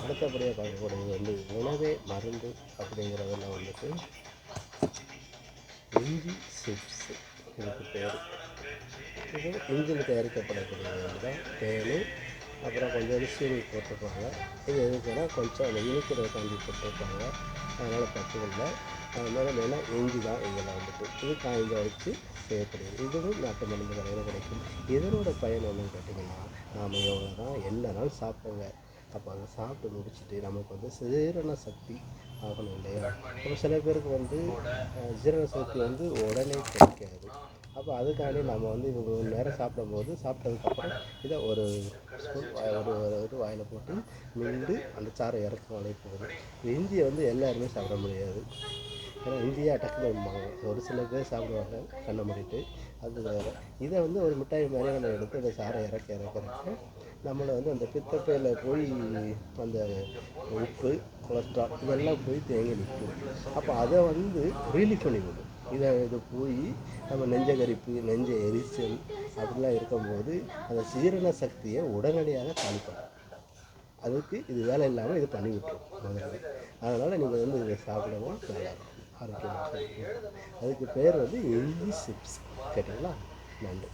அடுத்தபடியாக பார்க்கக்கூடியது வந்து உணவே மருந்து அப்படிங்கிறதுல வந்துட்டு இஞ்சி சிப்ஸு இதுக்கு பேர். இது இஞ்சில் தயாரிக்கப்படக்கூடியது தான் தேன், அப்புறம் கொஞ்சம் சீனி போட்டுருப்பாங்க. இது எதுக்குன்னா கொஞ்சம் அந்த இனிக்கிறதுக்காண்டி போட்டிருப்பாங்க, அதனால் தப்பு இல்லை. அதனால மெயினாக இஞ்சி தான் இதில் வந்துட்டு இது காய்ஞ்ச வச்சு செய்யக்கூடியது. இதுவும் நாட்டு மருந்து கடையில் கிடைக்கும். இதனோட பயன் என்னன்னு கேட்டிங்கன்னா, நாம் எவ்வளோ தான் என்னன்னாலும் சாப்பிடுங்க, அப்போ அதை சாப்பிட்டு முடிச்சுட்டு நமக்கு வந்து ஜீரண சக்தி ஆகணும் இல்லையா? இப்போ சில பேருக்கு வந்து ஜீரண சக்தி வந்து உடனே கிடைக்காது. அப்போ அதுக்காண்டி நம்ம வந்து இவங்க ஒரு நேரம் சாப்பிடும்போது சாப்பிட்டதுக்கப்புறம் இதை ஒரு ஸ்பூன் ஒரு வாயில் போட்டு மிண்டு அந்த சாறை இறக்குவாலே போதும். இஞ்சியை வந்து எல்லாருமே சாப்பிட முடியாது, ஏன்னா இந்தியா டக்குனு வைப்பாங்க. ஒரு சில பேர் சாப்பிடுவாங்க கண்ணை மூடிட்டு, அது வேறு. இதை வந்து ஒரு மிட்டாய் மாதிரி நம்ம எடுத்து அந்த சாறை இறக்க நம்மளை வந்து அந்த பித்தப்பையில் போய் அந்த உப்பு, கொலஸ்ட்ரால் இதெல்லாம் போய் தேங்கி நிற்கும். அப்போ அதை வந்து ரிலீஃப் பண்ணி விடும். இது போய் நம்ம நெஞ்சகரிப்பு, நெஞ்ச எரிச்சல் அப்படிலாம் இருக்கும்போது அந்த ஜீரண சக்தியை உடனடியாக தாளிப்படும். அதுக்கு இது வேலை இல்லாமல் இது பண்ணி விட்டுரும் முதல்ல. அதனால் நீங்கள் வந்து இதை சாப்பிடவும் நல்லாயிருக்கும், ஆரோக்கியமாக இருக்கும். அதுக்கு பேர் வந்து இஞ்சி சிப்ஸ். கேட்டிங்களா? நன்றி.